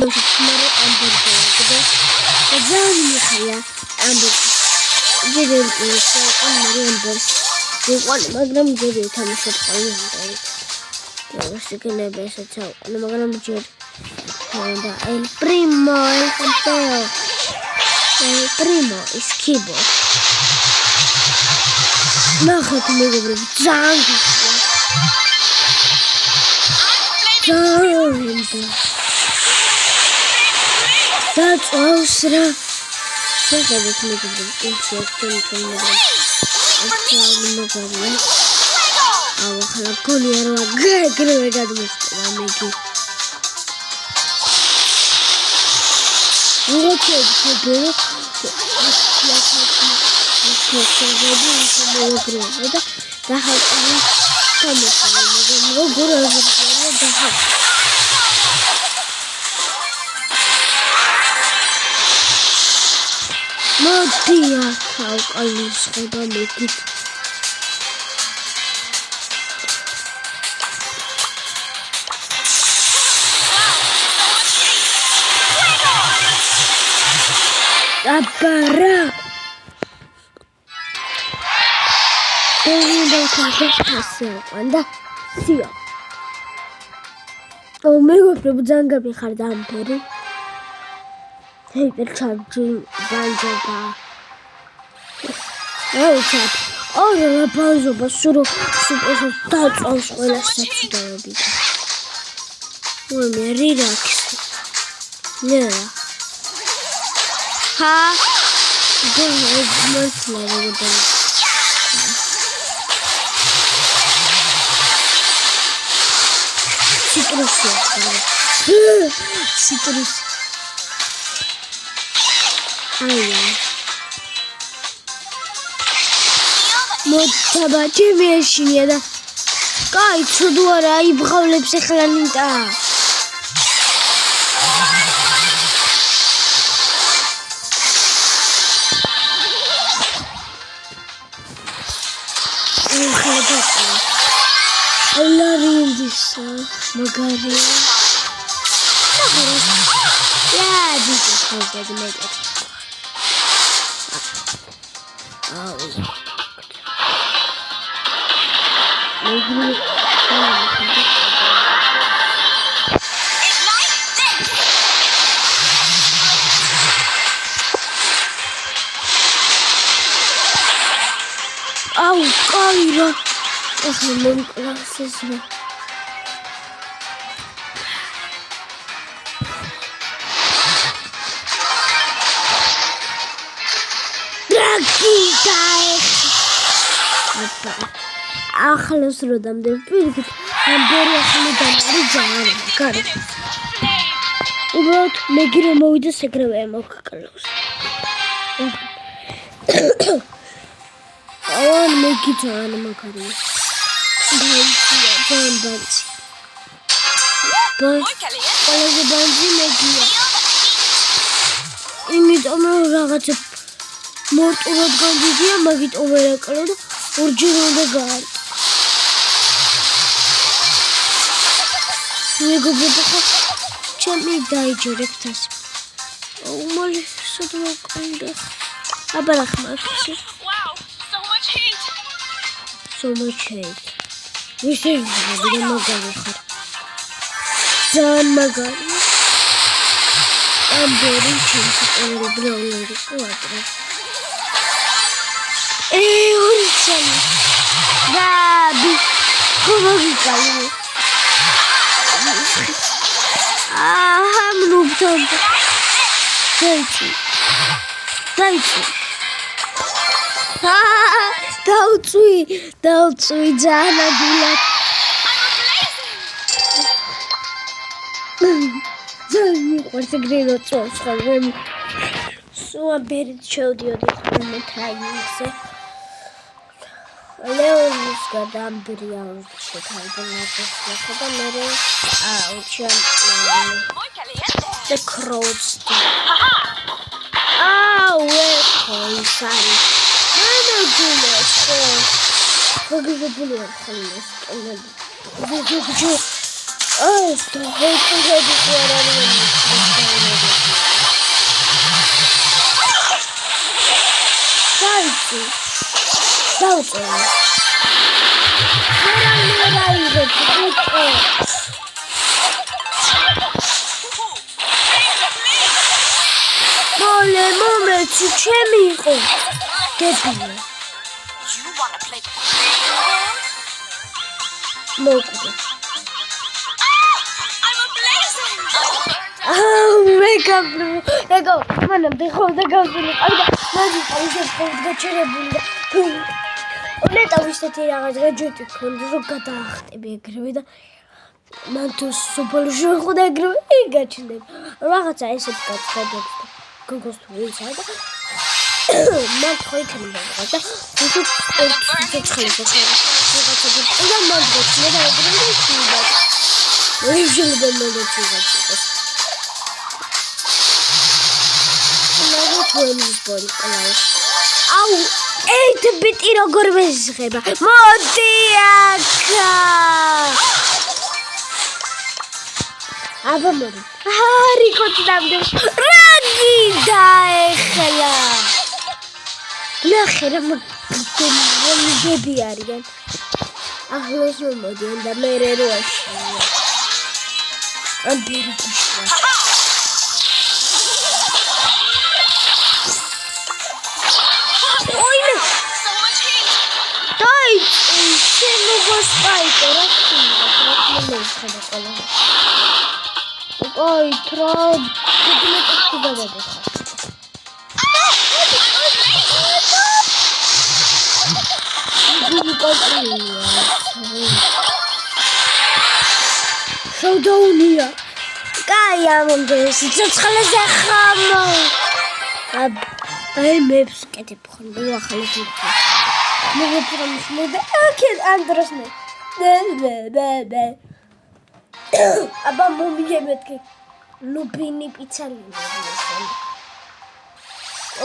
ბოლოს მერე ამბერგა და ძალიან მიხია ამბერგა ჯერები ამბერგა ვიყავ მაგრამ ჯერი თამაშობ ხოლმე ამბერგა შეგნება ესაც აყვანო მაგრამ ჯერ და el primo is keyboard ნახეთ მეგობრებო ძალიან დაწვავს რა შეხედეთ მეგობრებო ახლა გოლი არ გეგრევე გადმოსწვა მეგი ვიღაცები შეგერო და დაჰალყავი გამოსალა მაგრამ როგორ აღწერა დაჰალ მოდია ხალყის ხება მეკით აბარა და სია მეგობრებო ძალიან გამიხარდა ამ ფერი ჰეიპერ ჩარჯი ბანჯობა აუცად ორა ბანჯობა სურო სუპერს დაწავს ყველა საცუდაები მე რილაქსი ნერა ჰა გონმოსლავდა citrus aia მოთაბაჭი მეშინია და კაი ცუდო არა იბღავლებს ახლა ნიტა Larindisa, magari. Yeah, this is how they make it. Oh, Kyra. I'm glasses. ახალოს რო დამდებ პირიქით ამბერი ახალი დამარი ძალიან კარგი უბრალოდ მეგი რომ მოვიდეს ეგრევე მოგკრავს ავან მეგი ძალიან მაგარია ძალიან ბანძი ყველაზე ბანძი მეგია იმიტომ რომ რაღაცა მორტურად განდიდია მაგით ოვერაკლო და ორჯერ უნდა გაარტყო მეგობრებო ხო ჩემი დაიჯერებთ ასე უმალი სადღა ყინდა აბარახ მაქსი so much hate ვისე ვიღები და მაგარი ხარ ძალიან მაგარი ამბერი ჩემს ყოველი ბროლერი ყუატრა ორი ჩემი ბაბი ხომოგიკალი ამნუბთან დაიჭი დავწვი ძალიან ადვილად ძალიან მიყვარს ეგრე წოს ხოლმე სუამბერით შევდიოდი ხოლმე ტრაინინგზე ლეონის გადამბრია შეთავაზებულს და მე აუჩან the crowds sorry no goodness Pogibuli ხოლმე სტენები. Oh, sto hate დავწერე. რა იღებ ბიჭო? მოლე მომეცი ჩემი იყო. დებილე. მოკვდა. მეგო, მანამდე ხომ გავზული ყავდა. მაგი ისე გაჩერებული და ნეტა ვისეთი რაღაც გაჯეტი ქონდა რომ გადაახტები ეგრევე და მან თუ სოფელში ვიყავდა ეგრევე გაჩნდება. რაღაცა ესეთ კაცებს გოგოს თუ იცოდა და მან ხო იქნება და ისე სპორტში ჩხელა რაღაცა და მან გოჩნდა და ეგრევე შეიძლება. შეიძლება მოდეჩება. აუ, 8-ბიტი როგორ მეზღება? მოდი აქა. აბა მოდი. რიკო წამდე. რა გინდა ეხლა? ნახე რა მოგები არიან. ახლოს მომოდიან და მე როაში. ამ ბერგიშა. Ой, трап, ты куда ведешь? Шоудауния. Кая монде, сейчас халаза хамо. Ай мэпс кетип хонду халаза. Мне прям надо. Акен андросне. Бе. აბა მომიემეთქი ლუბინი პიცალია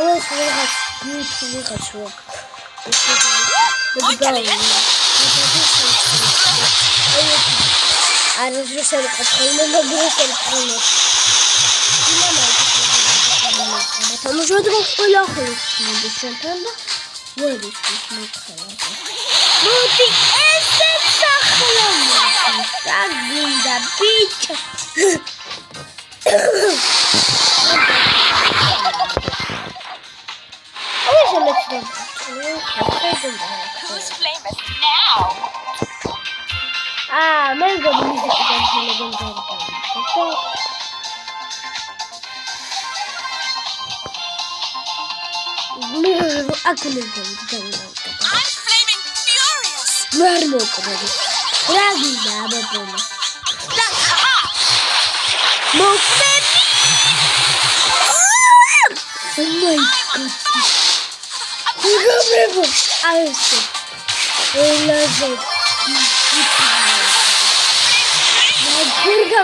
ოს რაღაც ვიღაცო არა ზუსტად ყოლმე მოგრესել ხოლმე თამაშობ ყველა ხოლმე მოდიშენთან და ვერ ის მოხდა მოდი ესე სახლამო გინდა ბიჭო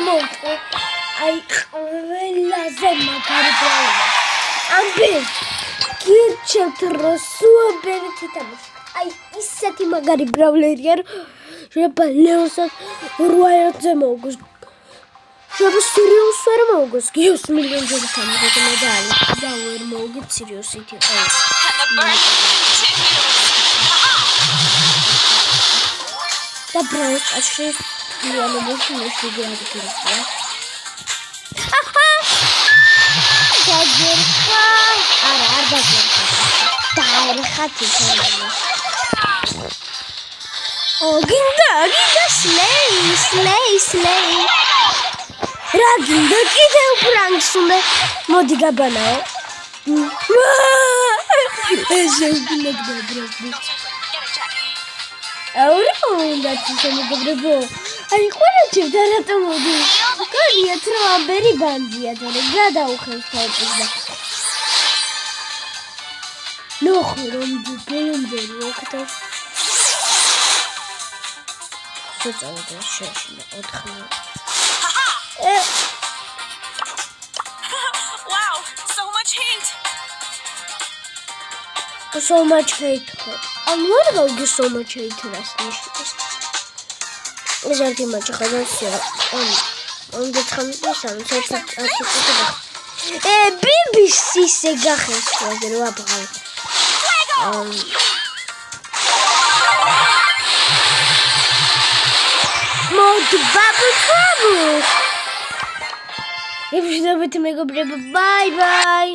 მე აი ყველაზე მაგარი ბრავლა ამბე გირჩევთ რომ სუაბერით ითამაშ აი ისეთი მაგარი ბრავლერია რომ შეიძლება ლეონსაც 8-ზე მოგოს შეიძლება სირიუს ვერ მოგოს გიოს მილიონჯერ თამაშობ და ვერ მოგეთ სირიუსით იყო და ბრაუსტაში Яна машина сидела такая. Садерка. Арада. Тархати. О, гинда, слей. Рагинда, киде упрангсунде. Моди габанао. Эжегинда габрабу. Аура, გაგრებო. აი, ყურაჩებ და რატომ მოდი? კარგია, რომ ამბერი განძია და გადაუხევს თავს და. ნოხი რომ ბოლომდე მოხდა. შეწავდა შეშინა 4. Wow, so much heat. So much hate. I'm not going to so much hate rasnish. Is much خلاص on the transmission BBC se gajes de lo abral ებუშდებით მეგობრებო, ბაი ბაი.